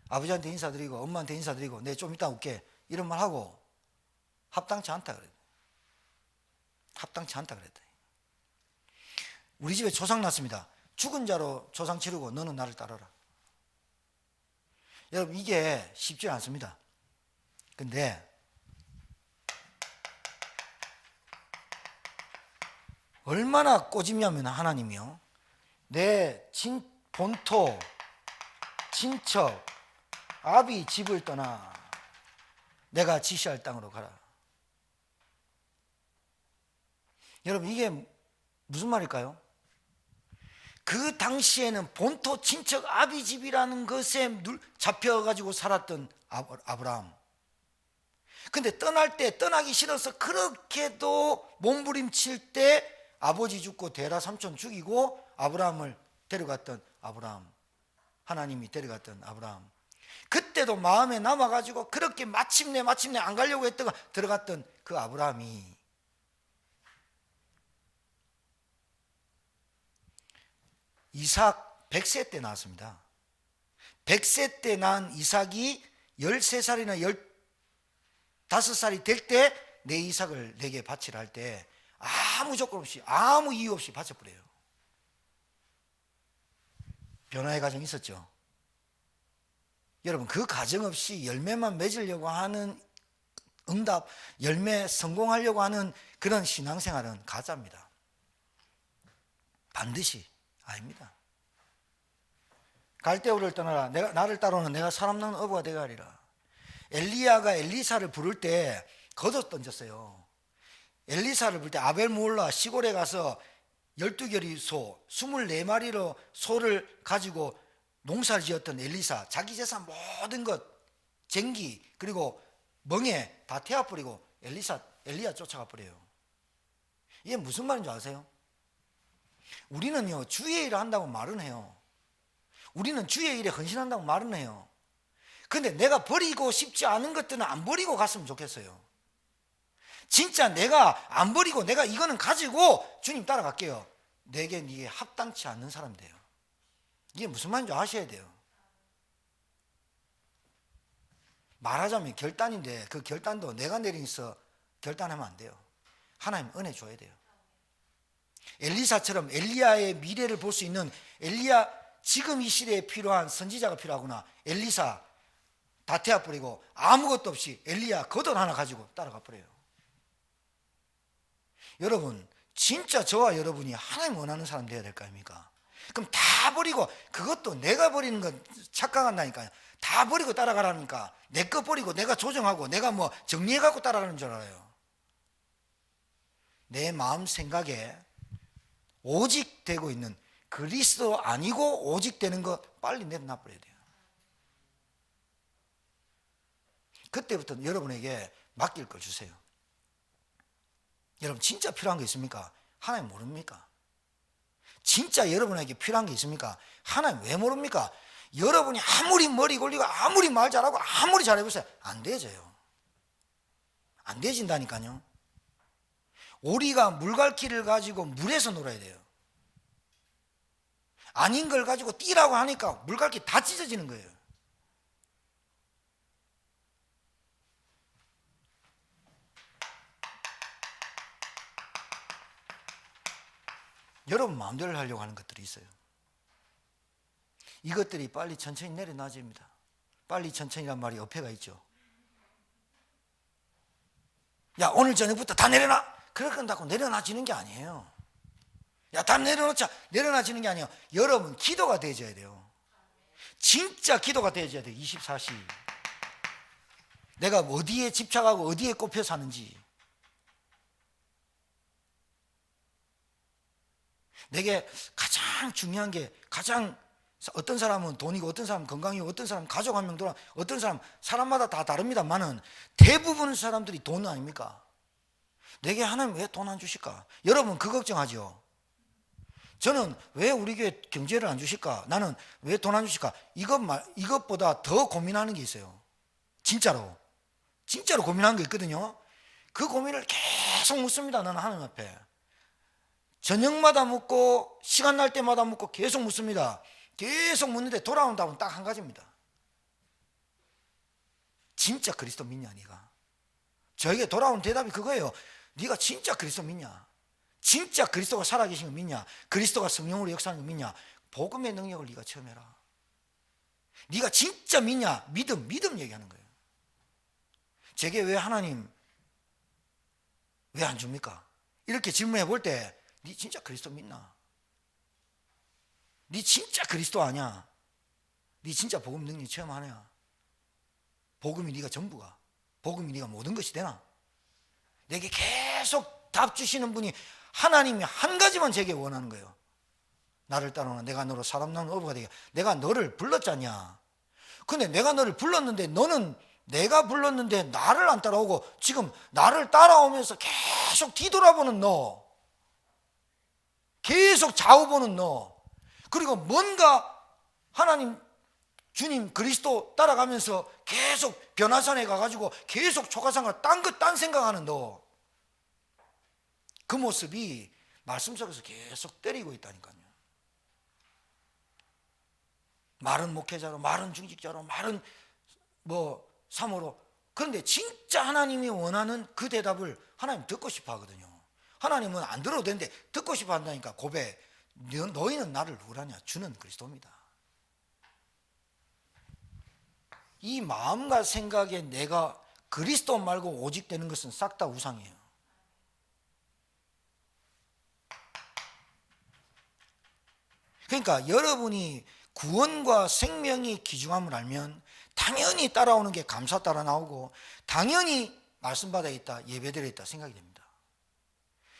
아버지한테 인사드리고 엄마한테 인사드리고 내 좀 이따 올게 이런 말 하고 합당치 않다 그랬다. 합당치 않다 그랬다. 우리 집에 조상 났습니다. 죽은 자로 조상 치르고 너는 나를 따르라. 여러분 이게 쉽지 않습니다. 근데 얼마나 꼬집냐면 하나님이요, 내 본토 친척 아비 집을 떠나 내가 지시할 땅으로 가라. 여러분 이게 무슨 말일까요? 그 당시에는 본토 친척 아비 집이라는 것에 잡혀가지고 살았던 아브라함. 근데 떠날 때 떠나기 싫어서 그렇게도 몸부림칠 때 아버지 죽고 데라 삼촌 죽이고 아브라함을 데려갔던 아브라함. 하나님이 데려갔던 아브라함. 그때도 마음에 남아가지고 그렇게 마침내 안 가려고 했다가 들어갔던 그 아브라함이 이삭 100세 때 낳았습니다. 100세 때 낳은 이삭이 13살이나 15살이 될 때 내 이삭을 내게 바치라 할 때 아무 조건 없이 아무 이유 없이 바쳐버려요. 변화의 과정이 있었죠. 여러분 그 과정 없이 열매만 맺으려고 하는 응답, 열매 성공하려고 하는 그런 신앙생활은 가짜입니다. 반드시 아닙니다. 갈대우를 떠나라. 나를 따르는 내가 사람 낳는 어부가 되게 하리라. 엘리야가 엘리사를 부를 때 겉옷 던졌어요. 엘리사를 부를 때 아벨무홀라 시골에 가서 12결의 소 24마리로 소를 가지고 농사를 지었던 엘리사, 자기 재산 모든 것 쟁기 그리고 멍에 다 태워버리고 엘리야 쫓아가 버려요. 이게 무슨 말인지 아세요? 우리는요 주의 일을 한다고 말은 해요. 우리는 주의 일에 헌신한다고 말은 해요. 근데 내가 버리고 싶지 않은 것들은 안 버리고 갔으면 좋겠어요. 진짜 내가 안 버리고 내가 이거는 가지고 주님 따라갈게요. 내게 이게 합당치 않는 사람이 돼요. 이게 무슨 말인지 아셔야 돼요. 말하자면 결단인데 그 결단도 내가 내리면서 결단하면 안 돼요. 하나님 은혜 줘야 돼요. 엘리사처럼 엘리야의 미래를 볼 수 있는 엘리야, 지금 이 시대에 필요한 선지자가 필요하구나. 엘리사 다 태워버리고 아무것도 없이 엘리야 겉옷 하나 가지고 따라가 버려요. 여러분 진짜 저와 여러분이 하나님 원하는 사람 되어야 될 거 아닙니까? 그럼 다 버리고, 그것도 내가 버리는 건 착각한다니까요. 다 버리고 따라가라니까. 내 거 버리고 내가 조정하고 내가 뭐 정리해갖고 따라가는 줄 알아요. 내 마음 생각에 오직 되고 있는, 그리스도 아니고 오직 되는 거 빨리 내려놔버려야 돼요. 그때부터 여러분에게 맡길 걸 주세요. 여러분 진짜 필요한 게 있습니까? 하나님 모릅니까? 진짜 여러분에게 필요한 게 있습니까? 하나님 왜 모릅니까? 여러분이 아무리 머리 굴리고 아무리 말 잘하고 아무리 잘해보세요, 안 되져요. 안 되진다니까요. 오리가 물갈퀴를 가지고 물에서 놀아야 돼요. 아닌 걸 가지고 뛰라고 하니까 물갈퀴 다 찢어지는 거예요. 여러분 마음대로 하려고 하는 것들이 있어요. 이것들이 빨리 천천히 내려놔집니다. 빨리 천천히란 말이 옆에가 있죠. 야, 오늘 저녁부터 다 내려놔. 그렇게 한다고 내려놔지는 게 아니에요. 야, 다 내려놓자. 내려놔지는 게 아니에요. 여러분 기도가 되어져야 돼요. 진짜 기도가 되어져야 돼요. 24시. 내가 어디에 집착하고 어디에 꼽혀 사는지. 내게 가장 중요한 게, 가장, 어떤 사람은 돈이고 어떤 사람은 건강이고 어떤 사람은 가족 한 명 돌아, 어떤 사람, 사람마다 다 다릅니다만은 대부분 사람들이 돈 아닙니까? 내게 하나님 왜 돈 안 주실까? 여러분 그 걱정하죠. 저는 왜 우리 교회 경제를 안 주실까? 나는 왜 돈 안 주실까? 이것보다 더 고민하는 게 있어요. 진짜로 고민하는 게 있거든요. 그 고민을 계속 묻습니다. 나는 하나님 앞에 저녁마다 묻고 시간 날 때마다 묻고 계속 묻습니다. 계속 묻는데 돌아온 답은 딱 한 가지입니다. 진짜 그리스도 믿냐 네가? 저에게 돌아온 대답이 그거예요. 네가 진짜 그리스도 믿냐? 진짜 그리스도가 살아계신 거 믿냐? 그리스도가 성령으로 역사하는 거 믿냐? 복음의 능력을 네가 체험해라. 네가 진짜 믿냐? 믿음 얘기하는 거예요. 제게 왜 하나님 왜 안 줍니까? 이렇게 질문해 볼 때 네 진짜 그리스도 믿나? 네 진짜 그리스도 아냐? 네 진짜 복음 능력 체험하냐? 복음이 네가 전부가? 복음이 네가 모든 것이 되나? 내게 계속 답 주시는 분이 하나님이 한 가지만 제게 원하는 거예요. 나를 따르나 내가 너로 사람 낳는 어부가 되게. 내가 너를 불렀잖냐? 근데 내가 너를 불렀는데 너는 내가 불렀는데 나를 안 따라오고 지금 나를 따라오면서 계속 뒤돌아보는 너, 계속 좌우 보는 너, 그리고 뭔가 하나님 주님 그리스도 따라가면서 계속 변화산에 가가지고 계속 초가상가 딴 생각하는 너, 그 모습이 말씀 속에서 계속 때리고 있다니까요. 말은 목회자로, 말은 중직자로, 말은 뭐 사모로. 그런데 진짜 하나님이 원하는 그 대답을 하나님 듣고 싶어 하거든요. 하나님은 안 들어도 되는데 듣고 싶어 한다니까. 고백. 너희는 나를 누구라냐? 주는 그리스도입니다. 이 마음과 생각에 내가 그리스도 말고 오직 되는 것은 싹 다 우상이에요. 그러니까 여러분이 구원과 생명이 귀중함을 알면 당연히 따라오는 게 감사 따라 나오고 당연히 말씀 받아 있다, 예배 드려 있다 생각이 됩니다.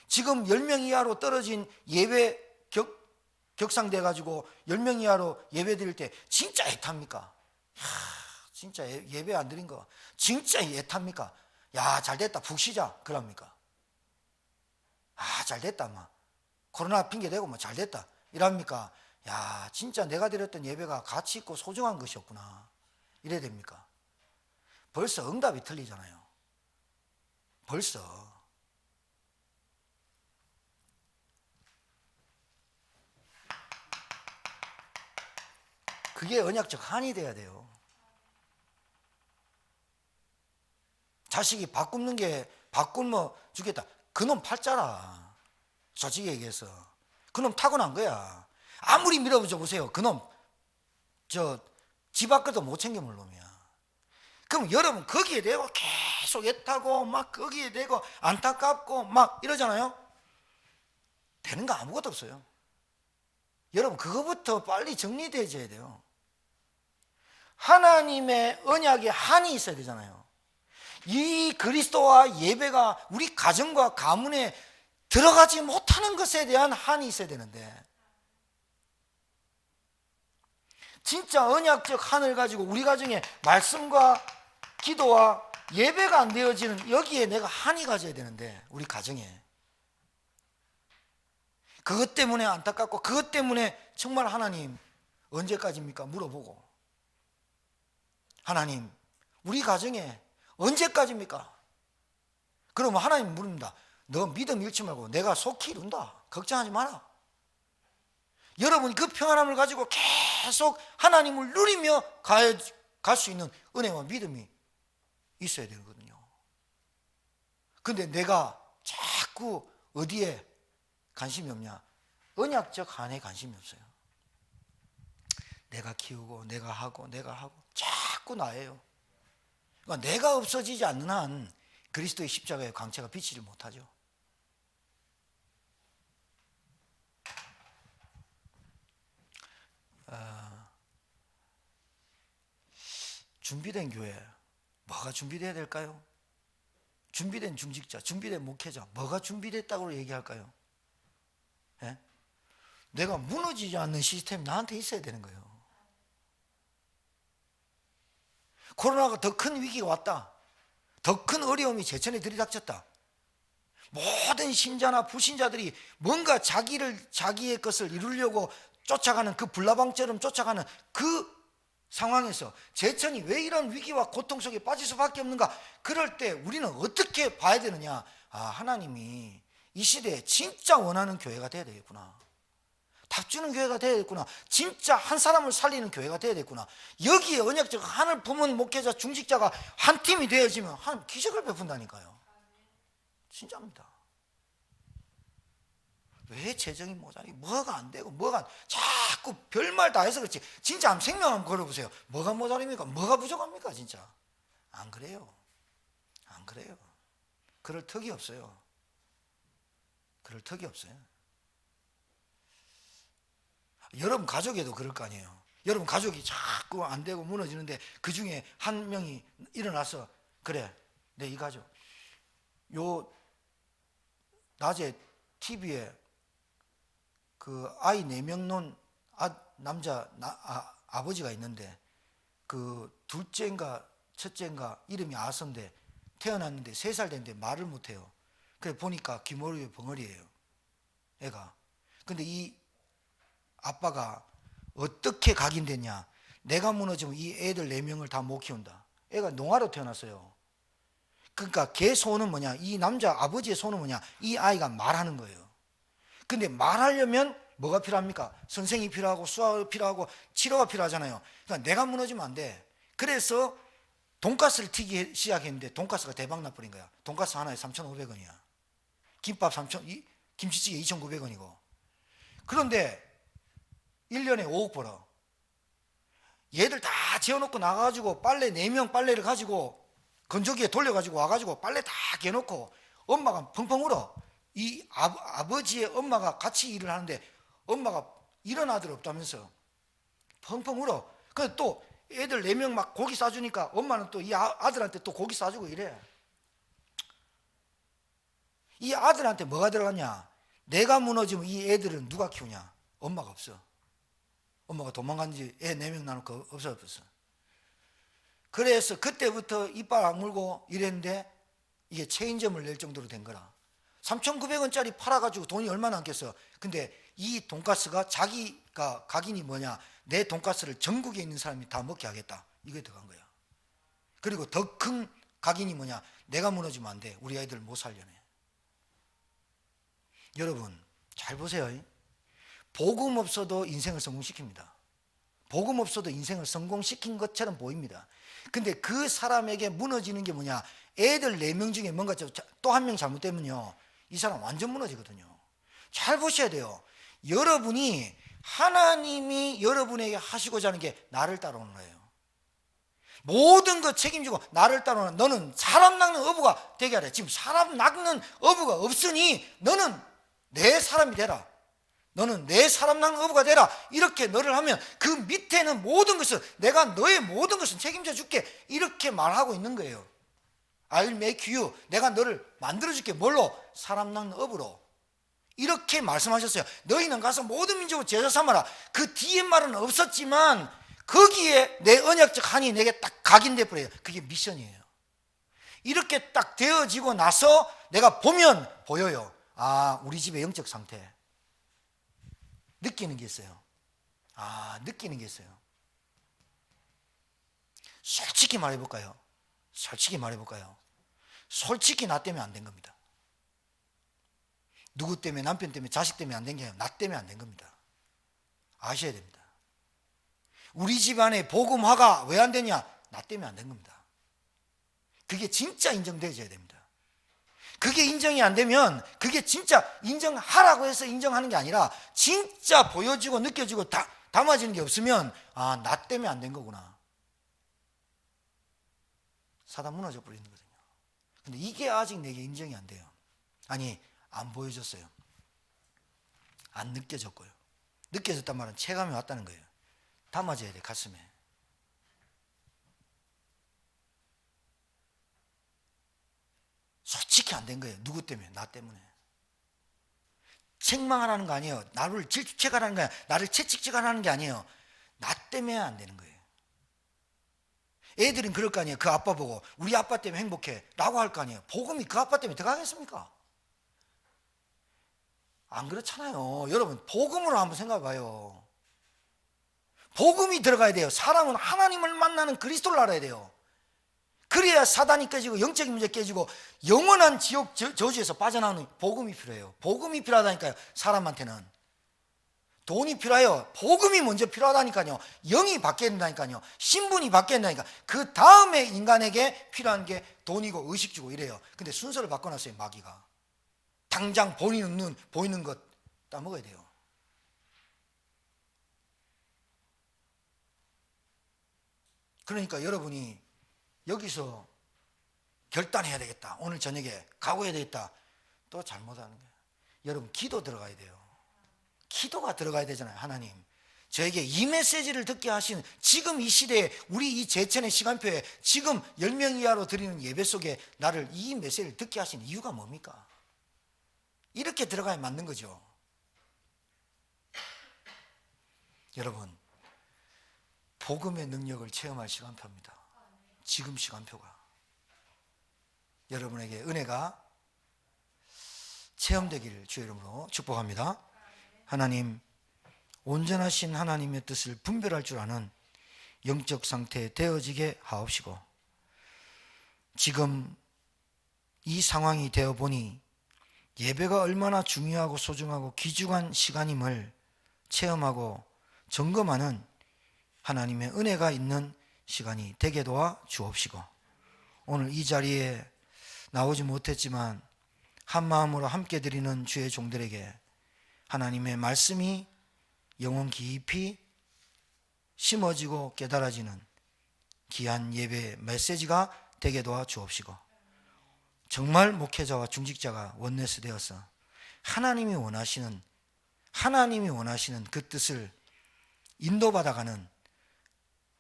지금 10명 이하로 떨어진 예배 격상돼 가지고 10명 이하로 예배 드릴 때 진짜 애탑니까? 진짜 예배 안 드린 거 진짜 애탑니까? 야, 잘 됐다, 푹 쉬자 그럽니까? 잘 됐다, 막 코로나 핑계 대고 뭐 잘 됐다 이랍니까? 야, 진짜 내가 드렸던 예배가 가치 있고 소중한 것이었구나 이래야 됩니까? 벌써 응답이 틀리잖아요. 벌써. 그게 언약적 한이 돼야 돼요. 자식이 밥 굶는 게 밥 굶어 주겠다. 그놈 팔자라. 솔직히 얘기해서 그놈 타고난 거야. 아무리 밀어붙여 보세요. 그놈 집 앞에도 못 챙겨 먹을 놈이야. 그럼 여러분 거기에 대고 계속 애타고 막 거기에 대고 안타깝고 막 이러잖아요. 되는 거 아무것도 없어요. 여러분, 그거부터 빨리 정리되어야 돼요. 하나님의 언약에 한이 있어야 되잖아요. 이 그리스도와 예배가 우리 가정과 가문에 들어가지 못하는 것에 대한 한이 있어야 되는데, 진짜 언약적 한을 가지고 우리 가정에 말씀과 기도와 예배가 안 되어지는, 여기에 내가 한이 가져야 되는데, 우리 가정에 그것 때문에 안타깝고, 그것 때문에 정말 하나님 언제까지입니까? 물어보고, 하나님 우리 가정에 언제까지입니까? 그러면 하나님 물습니다. 너 믿음 잃지 말고 내가 속히 이룬다. 걱정하지 마라. 여러분이 그 평안함을 가지고 계속 하나님을 누리며 갈 수 있는 은혜와 믿음이 있어야 되거든요. 근데 내가 자꾸 어디에 관심이 없냐? 언약적 한에 관심이 없어요. 내가 키우고 내가 하고 자꾸 나예요. 그러니까 내가 없어지지 않는 한 그리스도의 십자가의 광채가 비치지 못하죠. 준비된 교회, 뭐가 준비되어야 될까요? 준비된 중직자, 준비된 목회자, 뭐가 준비됐다고 얘기할까요? 예? 내가 무너지지 않는 시스템이 나한테 있어야 되는 거예요. 코로나가 더 큰 위기가 왔다. 더 큰 어려움이 제천에 들이닥쳤다. 모든 신자나 불신자들이 뭔가 자기의 것을 이루려고 쫓아가는, 그 불나방처럼 쫓아가는 그 상황에서 제천이 왜 이런 위기와 고통 속에 빠질 수밖에 없는가? 그럴 때 우리는 어떻게 봐야 되느냐? 하나님이 이 시대에 진짜 원하는 교회가 돼야 되겠구나. 답 주는 교회가 돼야 되겠구나. 진짜 한 사람을 살리는 교회가 돼야 되겠구나. 여기에 언약적 한을 품은 목회자, 중직자가 한 팀이 되어지면 하나님 기적을 베푼다니까요. 진짜입니다. 왜 재정이 모자리, 뭐가 안 되고 자꾸 별말 다 해서 그렇지. 진짜 한번 생명 한번 걸어보세요. 뭐가 모자립니까? 뭐가 부족합니까? 진짜 안 그래요. 안 그래요. 그럴 턱이 없어요. 그럴 턱이 없어요. 여러분 가족에도 그럴 거 아니에요. 여러분 가족이 자꾸 안 되고 무너지는데 그 중에 한 명이 일어나서, 그래, 내 이 가족 요 낮에 TV에 그 아이 4명 놓은 남자 아버지가 있는데, 그 둘째인가 첫째인가 이름이 아선데 태어났는데 3살 됐는데 말을 못해요. 그래 보니까 귀머리에 벙어리예요, 애가. 근데 이 아빠가 어떻게 각인됐냐? 내가 무너지면 이 애들 4명을 다 못 키운다. 애가 농아로 태어났어요. 그러니까 걔 소원은 뭐냐? 이 남자 아버지의 소원은 뭐냐? 이 아이가 말하는 거예요. 근데 말하려면 뭐가 필요합니까? 선생이 필요하고 수학이 필요하고 치료가 필요하잖아요. 그러니까 내가 무너지면 안 돼. 그래서 돈가스를 튀기 시작했는데 돈가스가 대박 나버린 거야. 돈가스 하나에 3,500원이야. 김밥 김치찌개 2,900원이고. 그런데 1년에 5억 벌어. 얘들 다 재워놓고 나가가지고 빨래 4명 빨래를 가지고 건조기에 돌려가지고 와가지고 빨래 다 개놓고 엄마가 펑펑 울어. 이 아버지의 엄마가 같이 일을 하는데 엄마가 이런 아들 없다면서 펑펑 울어. 근데 또 애들 4명 막 고기 싸주니까 엄마는 또 이 아들한테 또 고기 싸주고 이래. 이 아들한테 뭐가 들어갔냐? 내가 무너지면 이 애들은 누가 키우냐? 엄마가 없어. 엄마가 도망간 지 애 4명 나놓고 없어졌어. 그래서 그때부터 이빨 악물고 이랬는데 이게 체인점을 낼 정도로 된 거라. 3,900원짜리 팔아가지고 돈이 얼마나 남겠어. 근데 이 돈가스가 자기가 각인이 뭐냐? 내 돈가스를 전국에 있는 사람이 다 먹게 하겠다. 이게 들어간 거야. 그리고 더 큰 각인이 뭐냐? 내가 무너지면 안 돼. 우리 아이들 못 살려내. 여러분 잘 보세요. 복음 없어도 인생을 성공시킵니다. 복음 없어도 인생을 성공시킨 것처럼 보입니다. 근데 그 사람에게 무너지는 게 뭐냐? 애들 4명 중에 뭔가 또 한 명 잘못되면요, 이 사람 완전 무너지거든요. 잘 보셔야 돼요. 여러분이, 하나님이 여러분에게 하시고자 하는 게 나를 따라오는 거예요. 모든 것 책임지고 나를 따라오는, 너는 사람 낚는 어부가 되게 하래. 지금 사람 낚는 어부가 없으니 너는 내 사람이 되라. 너는 내 사람 낳는 어부가 되라. 이렇게 너를 하면 그 밑에는 모든 것을, 내가 너의 모든 것을 책임져 줄게. 이렇게 말하고 있는 거예요. I'll make you. 내가 너를 만들어 줄게. 뭘로? 사람 낳는 업으로. 이렇게 말씀하셨어요. 너희는 가서 모든 민족을 제자 삼아라. 그 뒤에 말은 없었지만 거기에 내 언약적 한이 내게 딱 각인돼 버려요. 그게 미션이에요. 이렇게 딱 되어지고 나서 내가 보면 보여요. 아, 우리 집의 영적 상태. 느끼는 게 있어요. 아, 느끼는 게 있어요. 솔직히 말해볼까요? 솔직히 말해볼까요? 솔직히 나 때문에 안 된 겁니다. 누구 때문에, 남편 때문에, 자식 때문에 안 된 게 아니라 나 때문에 안 된 겁니다. 아셔야 됩니다. 우리 집안에 복음화가 왜 안 되냐? 나 때문에 안 된 겁니다. 그게 진짜 인정되어져야 됩니다. 그게 인정이 안 되면 그게 진짜 인정하라고 해서 인정하는 게 아니라 진짜 보여지고 느껴지고 담아지는 게 없으면 아, 나 때문에 안 된 거구나. 사단 무너져 버리는 거거든요. 근데 이게 아직 내게 인정이 안 돼요. 아니, 안 보여졌어요. 안 느껴졌고요. 느껴졌단 말은 체감이 왔다는 거예요. 담아져야 돼, 가슴에. 솔직히 안 된 거예요. 누구 때문에? 나 때문에. 책망하라는 거 아니에요. 나를 질책하라는 거야. 나를 채찍질하라는 게 아니에요. 나 때문에 안 되는 거예요. 애들은 그럴 거 아니에요. 그 아빠 보고 우리 아빠 때문에 행복해 라고 할 거 아니에요. 복음이 그 아빠 때문에 들어가겠습니까? 안 그렇잖아요. 여러분, 복음으로 한번 생각해 봐요. 복음이 들어가야 돼요. 사람은 하나님을 만나는 그리스도를 알아야 돼요. 그래야 사단이 깨지고 영적인 문제 깨지고 영원한 지옥 저주에서 빠져나오는 복음이 필요해요. 복음이 필요하다니까요. 사람한테는 돈이 필요해요. 복음이 먼저 필요하다니까요. 영이 바뀌어야 된다니까요. 신분이 바뀌어야 된다니까. 그 다음에 인간에게 필요한 게 돈이고 의식 주고 이래요. 근데 순서를 바꿔놨어요. 마귀가. 당장 보이는 눈, 보이는 것 따먹어야 돼요. 그러니까 여러분이 여기서 결단해야 되겠다. 오늘 저녁에 각오해야 되겠다. 또 잘못하는 거예요. 여러분, 기도 들어가야 돼요. 기도가 들어가야 되잖아요. 하나님, 저에게 이 메시지를 듣게 하신 지금 이 시대에 우리 이 제천의 시간표에 지금 10명 이하로 드리는 예배 속에 나를 이 메시지를 듣게 하신 이유가 뭡니까? 이렇게 들어가야 맞는 거죠. 여러분, 복음의 능력을 체험할 시간표입니다. 지금 시간표가. 여러분에게 은혜가 체험되기를 주의 이름으로 축복합니다. 하나님, 온전하신 하나님의 뜻을 분별할 줄 아는 영적 상태에 되어지게 하옵시고, 지금 이 상황이 되어 보니 예배가 얼마나 중요하고 소중하고 귀중한 시간임을 체험하고 점검하는 하나님의 은혜가 있는 시간이 되게 도와 주옵시고, 오늘 이 자리에 나오지 못했지만 한 마음으로 함께 드리는 주의 종들에게 하나님의 말씀이 영혼 깊이 심어지고 깨달아지는 귀한 예배 메시지가 되게 도와 주옵시고, 정말 목회자와 중직자가 원네스 되어서 하나님이 원하시는 그 뜻을 인도받아가는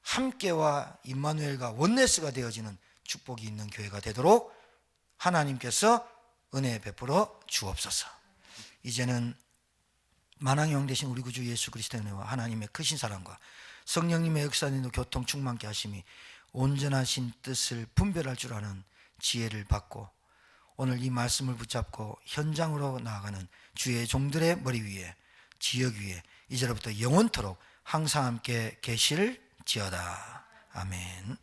함께와 임마누엘과 원네스가 되어지는 축복이 있는 교회가 되도록 하나님께서 은혜 베풀어 주옵소서. 이제는 만왕의 되신 우리 구주 예수 그리스도의 은혜와 하나님의 크신 사랑과 성령님의 역사님도 교통 충만케 하심이 온전하신 뜻을 분별할 줄 아는 지혜를 받고 오늘 이 말씀을 붙잡고 현장으로 나아가는 주의 종들의 머리 위에, 지역 위에 이제로부터 영원토록 항상 함께 계실 지어다. 아멘.